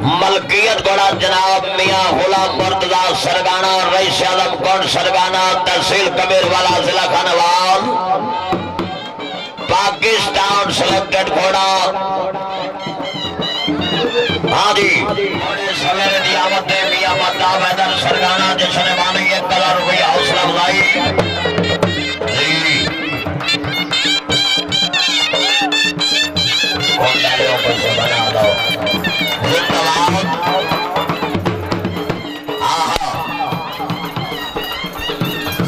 मलकियत बड़ा जनाब मियां गुलाम मुर्तजा सरगाना रईस आजम कौन सरगाना तहसील कबीर वाला जिला खानवाल पाकिस्तान सिलेक्टेड घोड़ा। हाँ जी सवेरे नियामत मियां मद्दा मैदान सरगाना जिसने मानी 1,000 रुपया हौसला अफजाई। बना दो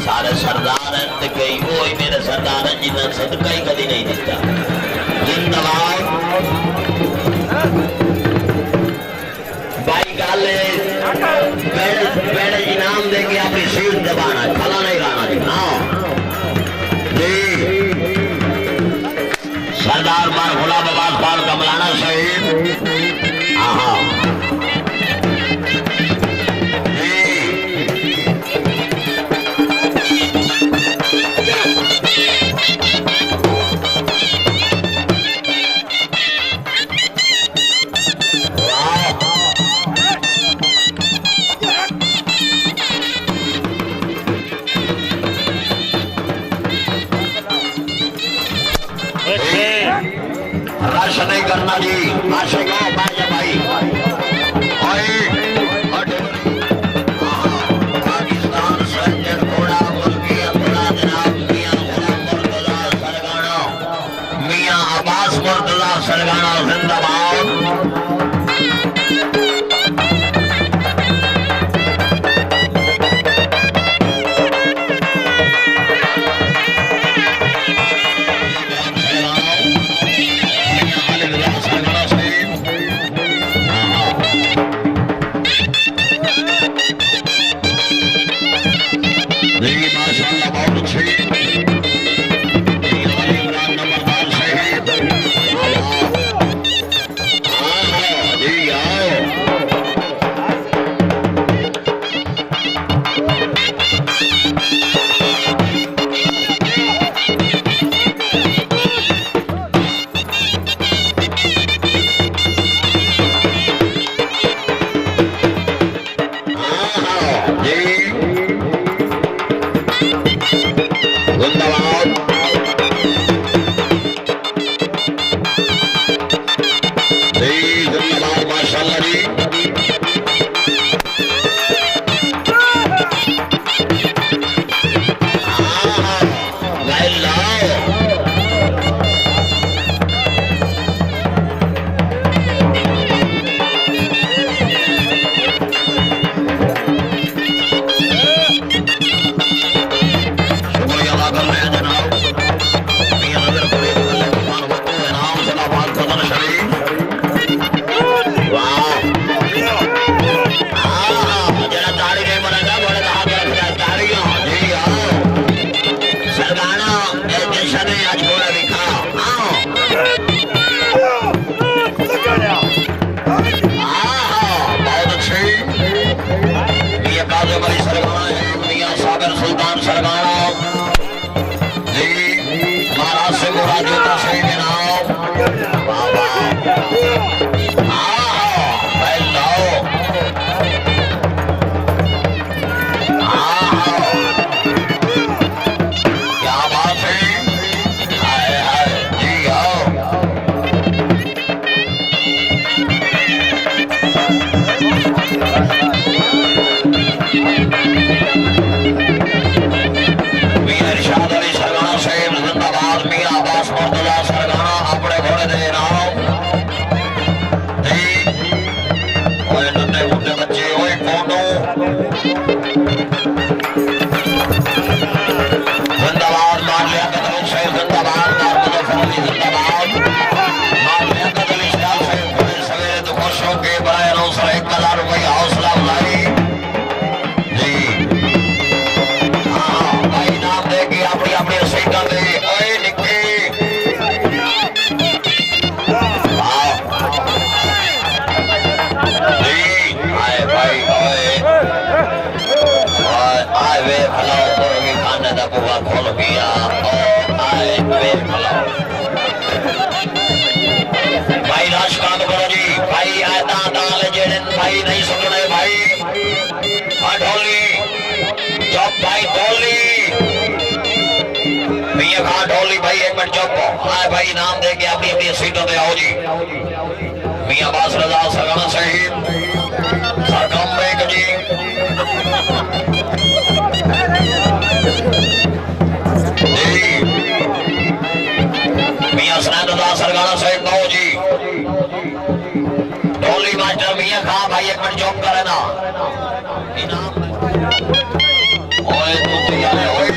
सारे सरदार हैं कई वो ही मेरे सरदार हैं जिन्हें सदका ही कभी नहीं दिता। जिंदाबाद भाई गाले पेड़ इनाम देके अपनी सीट दबाना खला नहीं गाना जी। हाँ जी सरदार मार गुलाम आबाद खान कमलाना शहीद। हाँ रश नहीं करना जी आशे गाँव भाई भाई पाकिस्तान सज्जन घोड़ा मुल्की अपना जनाब मियां गुलाम मुर्तजा सरगाना मियां अब्बास मुर्तजा सरगाना जिंदाबाद। भाई इनाम दे के अपनी अपनी सीटों पे आओ जी। मियां अब्बास रजा सरगाना साहिब सरकम बेग जी मियां सनैद रजा सरगाना साहिब आओ जी। टोली मास्टर मियां खां भाई एक मिनट जॉब करे ना इनाम ओए तू तैयार है ओए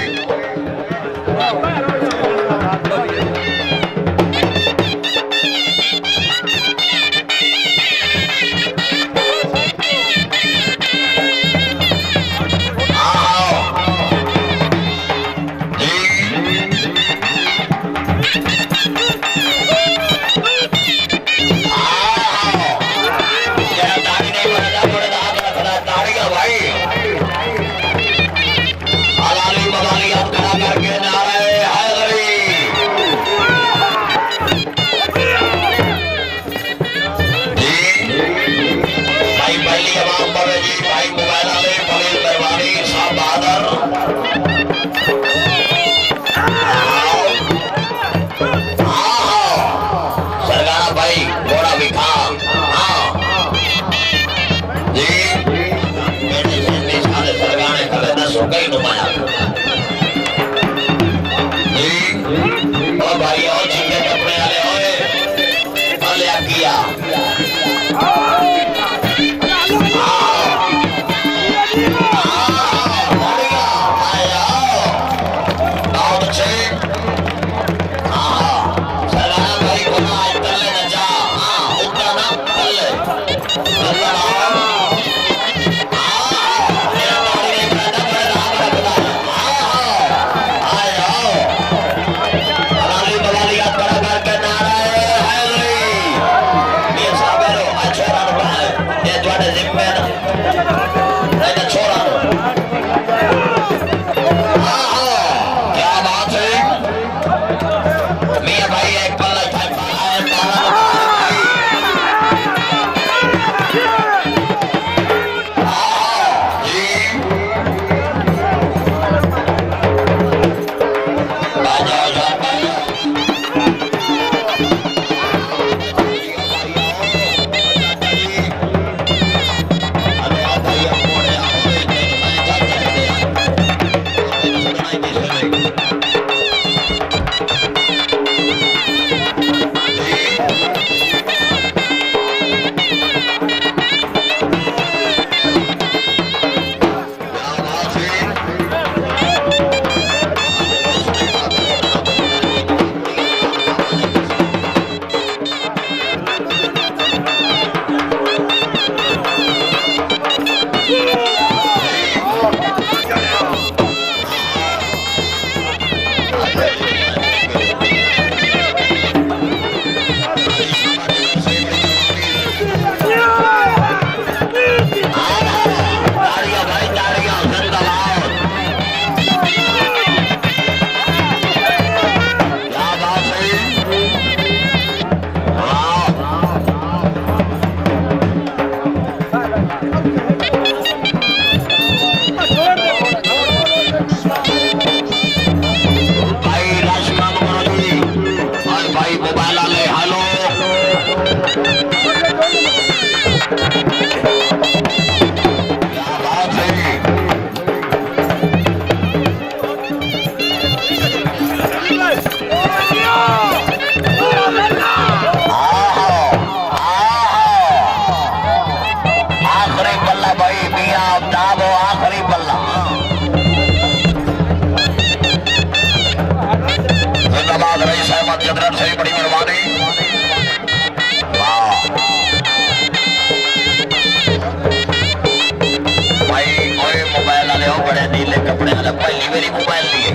पहली मेरी मोबाइल लिए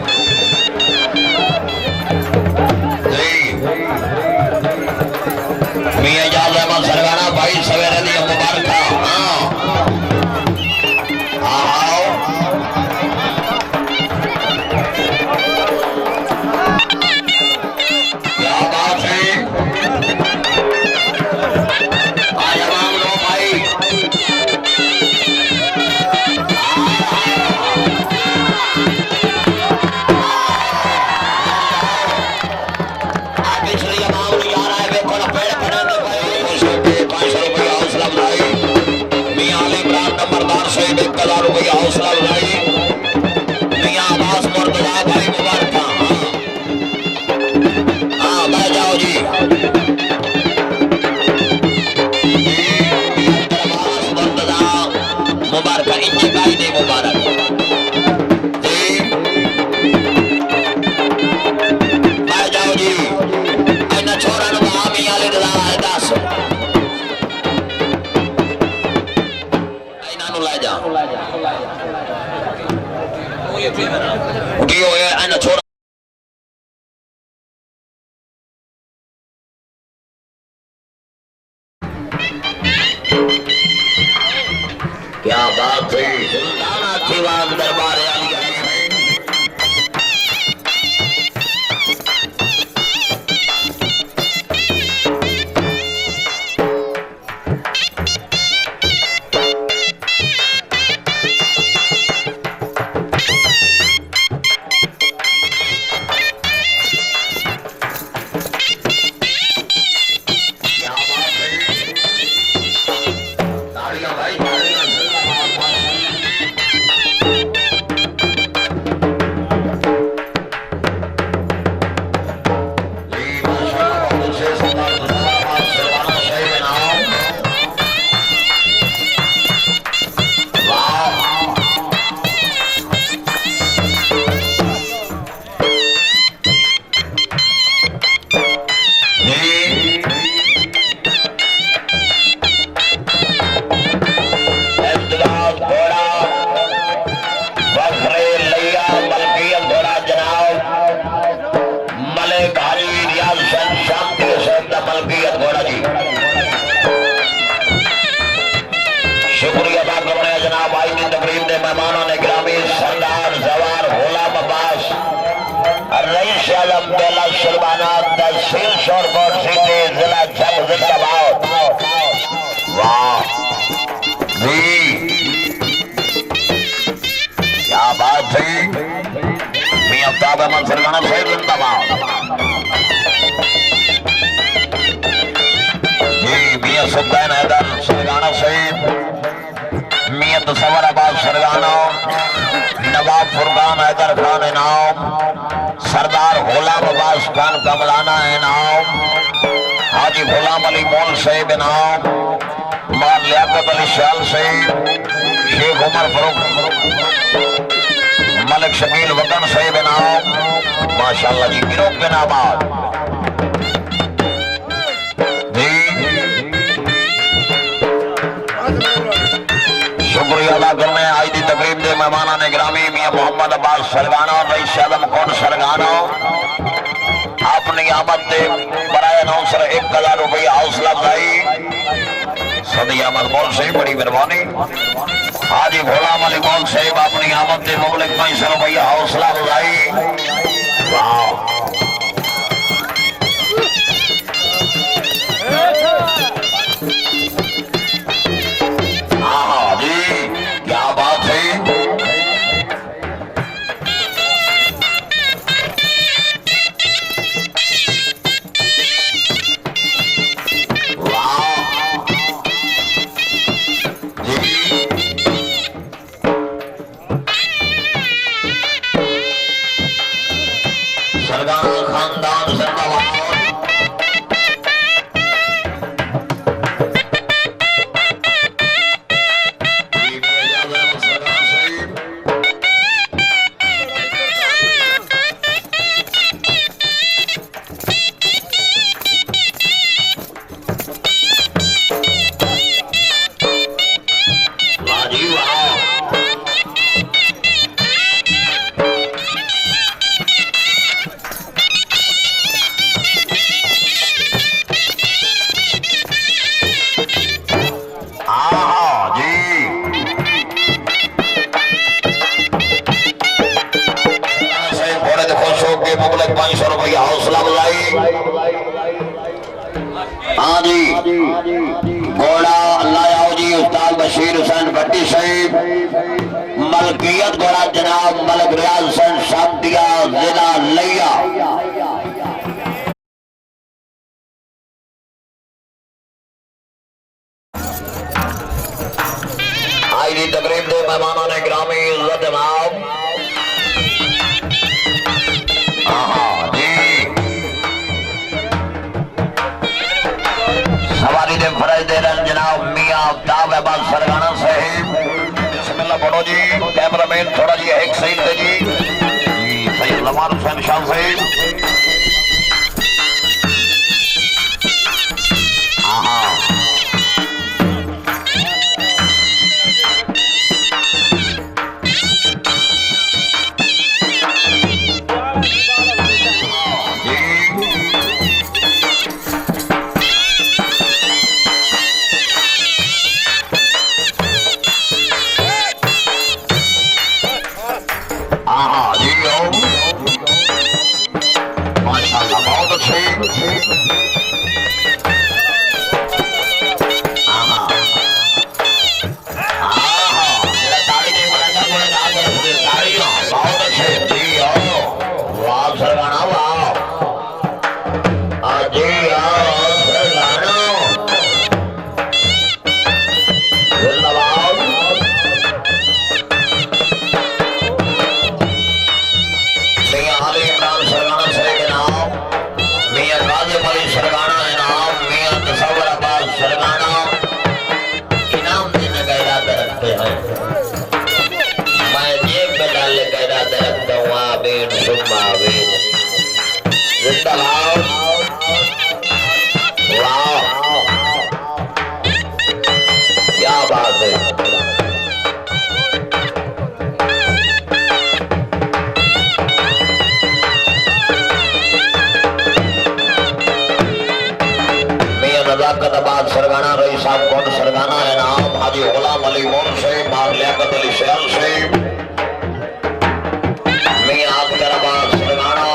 मियां इजाज अहमद सरगाना भाई सवेरे दी मुबारक 1000 रुपया हौसला अफजाई मियां अब्बास मुर्तजा भाई मुबारक। हाँ बैठ जाओ जी। अब्बास मुर्तजा मुबारक इंचे गाई दे मुबारक जी। बैठ जाओ जी। इन्हें छोरा नु मियां ले है 10 उठियो है छोरा क्या बात है सुल्तान आशीर्वाद दरबार आली है। शुक्रिया अदा करने जनाब भाई की तकरीब के मेहमानों ने गिरामी सरदार जवार गुलाम अब्बास रईस आलम बेला सुल्ताना तहसील शोरकोट सिटी जिला जब जिंदाबाद। वाह क्या बात है मियां ताब अहमद सरगाना साहिब जिंदाबाद जी। मियां सुल्तान हैदर सरगाना साहिब मियां तसव्वुर अब्बास सरगाना नवाब फुरकान हैदर खान इनाम सरदार गुलाम अब्बास खान कमलाना इनाम हाजी गुलाम अली मोल साहिब इनाम मार लियाकत अली शाल साहिब शेख उमर फरूक मलिक शकील वतन साहिब इनाम माशाअल्लाह जी गिरोह के नाबाद शुक्रिया अदा करने आज की तकरीब के मेहमाना ने ग्रामी मियां मोहम्मद अब्बास सरगाना और रईस आलम कौन सरगाना अपनी आमद के बराए नौसर 1000 रुपया हौसला अफजाई सदी अहमद मौल साहिब बड़ी मेहरबानी। हाजी गुलाम अली मौल साहिब अपनी आमद के मुबलिक 500 रुपया हौसला अफजाई। वाह क्या बात है सरगाना खानदान जिंदाबाद। मुबलक 500 रुपया हौसला अफजाई। हाँ जी घोड़ा लायाओ जी उस्ताद बशीर हुसैन भट्टी साहिब मलकियत घोड़ा जनाब मलिक रियाज हुसैन शामतिया जिला लिया। भाई जी तकरीब दे मेहमानों ने ग्रामी इज्जत नाम जी सवारी दे फरज दे रन जनाब मियां आफ्ताब अहमद सरगाना साहिब बिस्मिल्लाह पढ़ो जी कैमरामैन थोड़ा जी एक साइड दे जी सही लमान हुसैन शाह साहिब नजाकताबाद सरगाना रही साहब कौन सरगाना है नाम हाजी गुलाम अली मोर से मार लियाकत अली शहर से मियां आखिराबाद सरगाना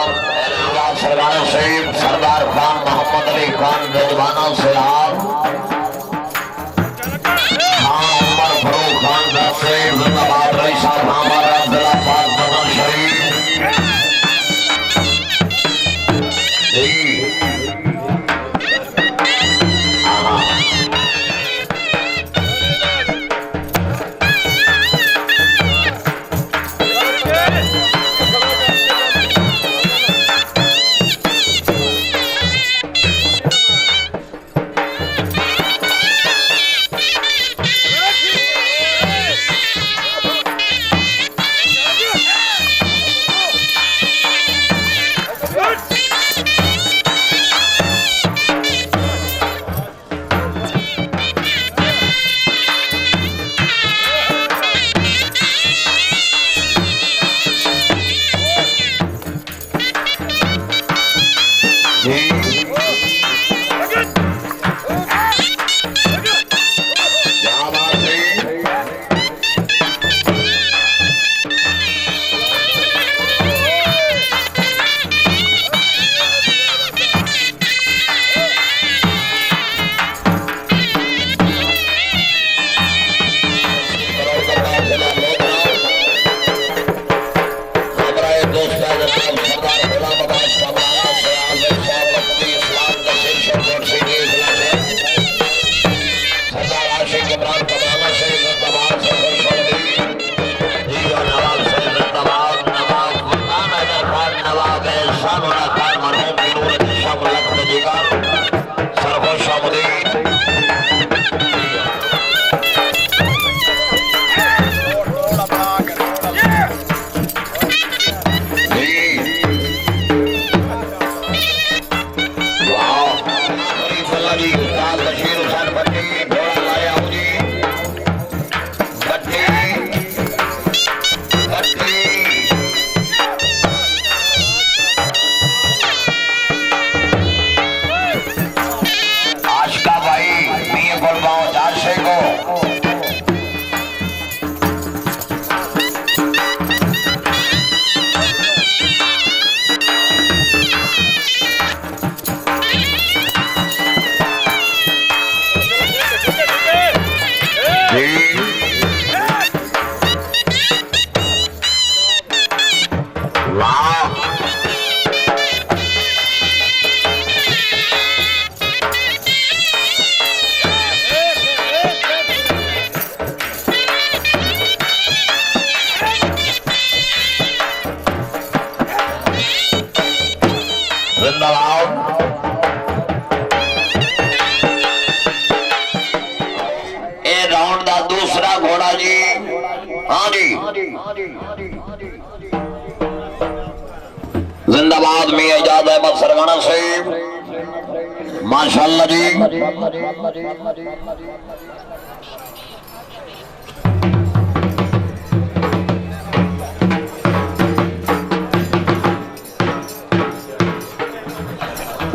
इलाहाबाद सरगाना से सरदार खान मोहम्मद अली खान रजवाना से आप खान उमर फरूक खान से जिंदाबाद रही साहब हमारा दिलाबाद बदल शरीफ दूसरा घोड़ा जी। हाँ जी, जिंदाबाद में एजाज अहमद सरगाना से माशाअल्लाह जी।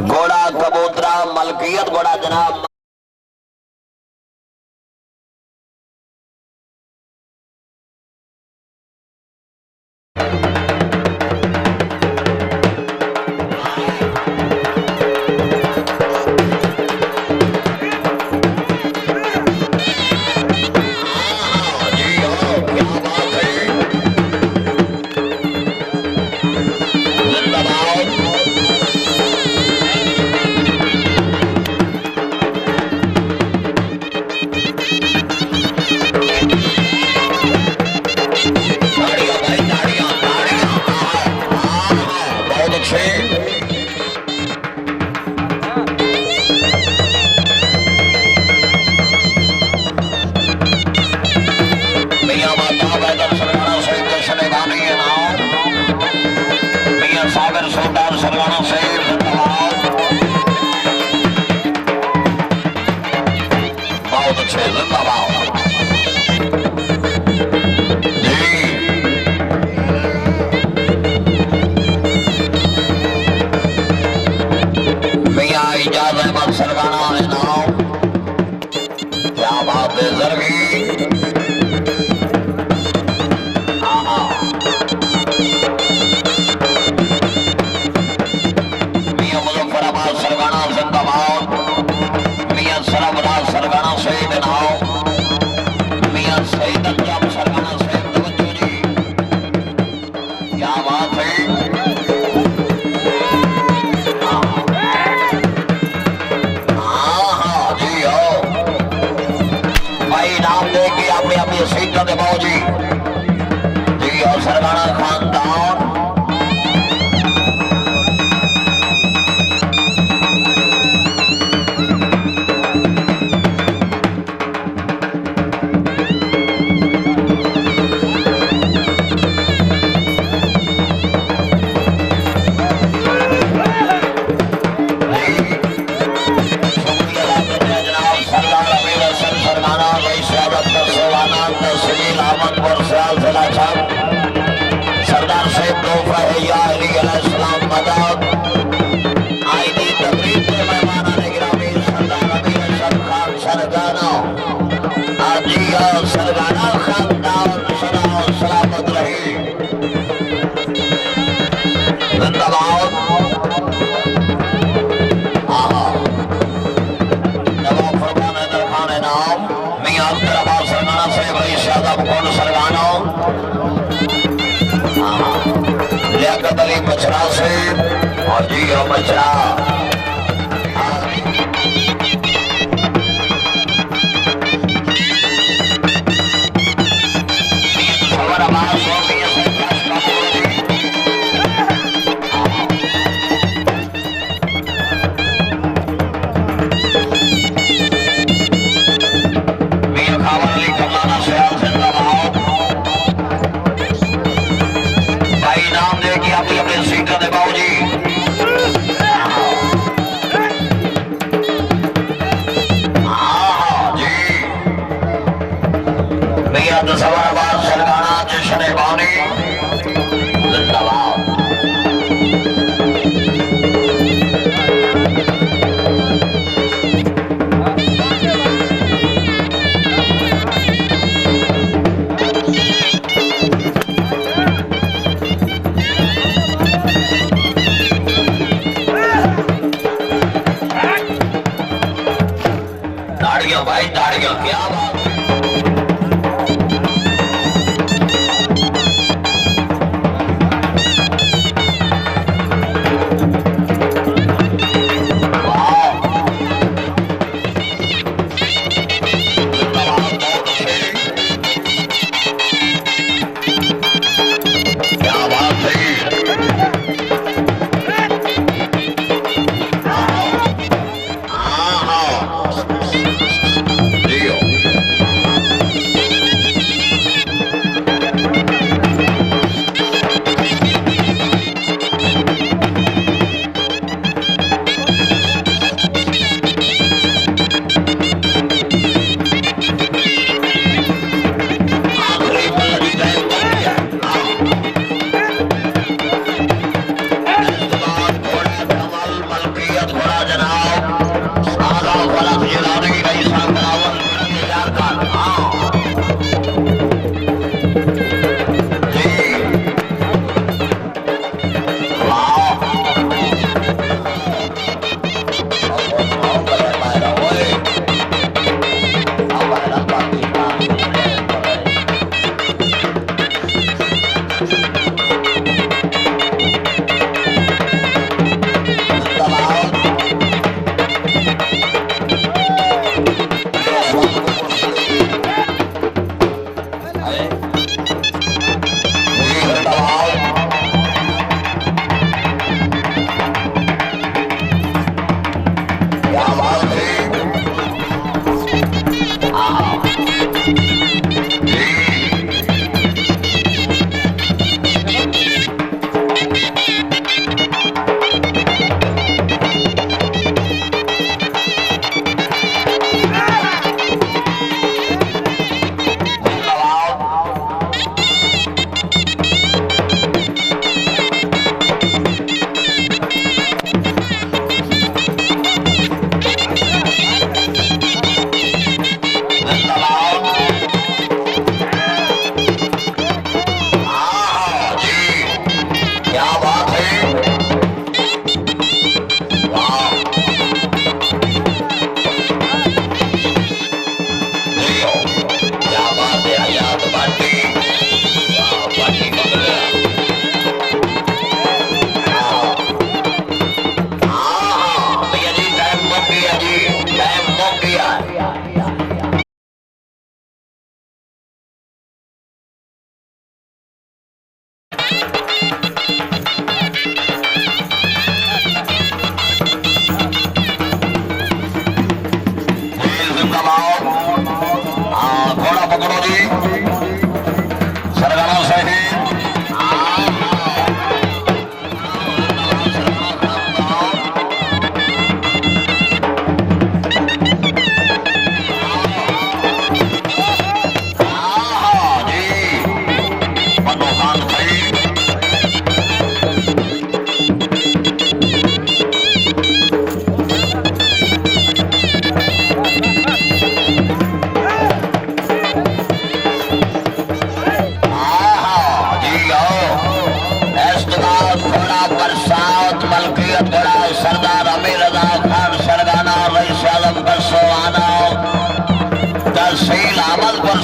घोड़ा कबूतरा मलकियत घोड़ा जनाब सरदार साहब तोहफा है या अली अलैहिस्सलाम मदद आईदी तकरीब के मेहमान गिरामी सरदार अमीर अशरफ खान सरगाना आजिया सरगाना खानदान सदा सलामत रहे जिंदाबाद। नवाब फरमान हैदर खान नाम मियां अख्तर अब्बास सरगाना से भाई शादा कौन सरगाना लियाकत अली मछरा से और जी मछरा भाई दाढ़ियों क्या बात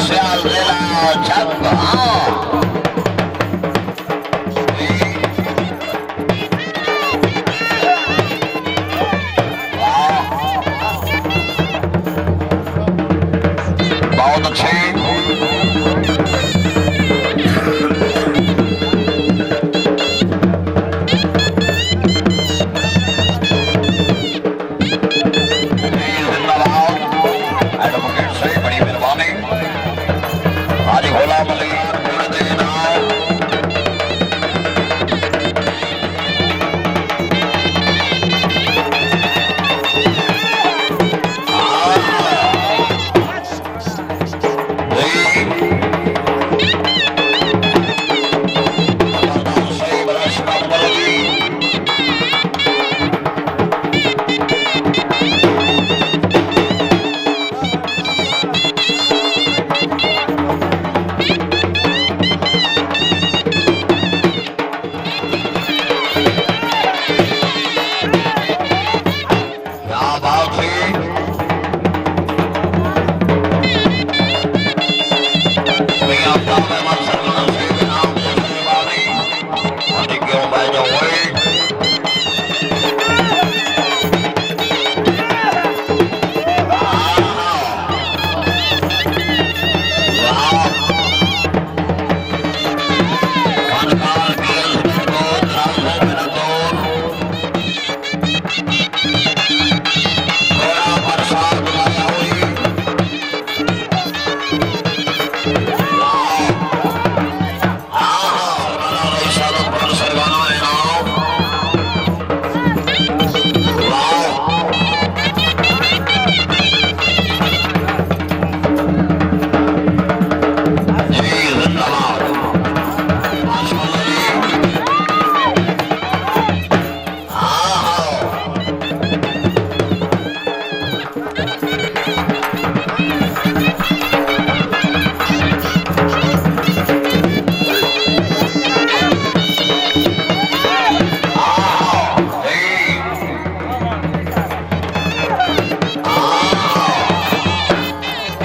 सियाल जिला छक बहुत अच्छे एडवोकेट से बड़ी मेहरबानी हाजी गुलाम अली देना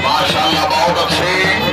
माशाल्लाह बहुत अच्छे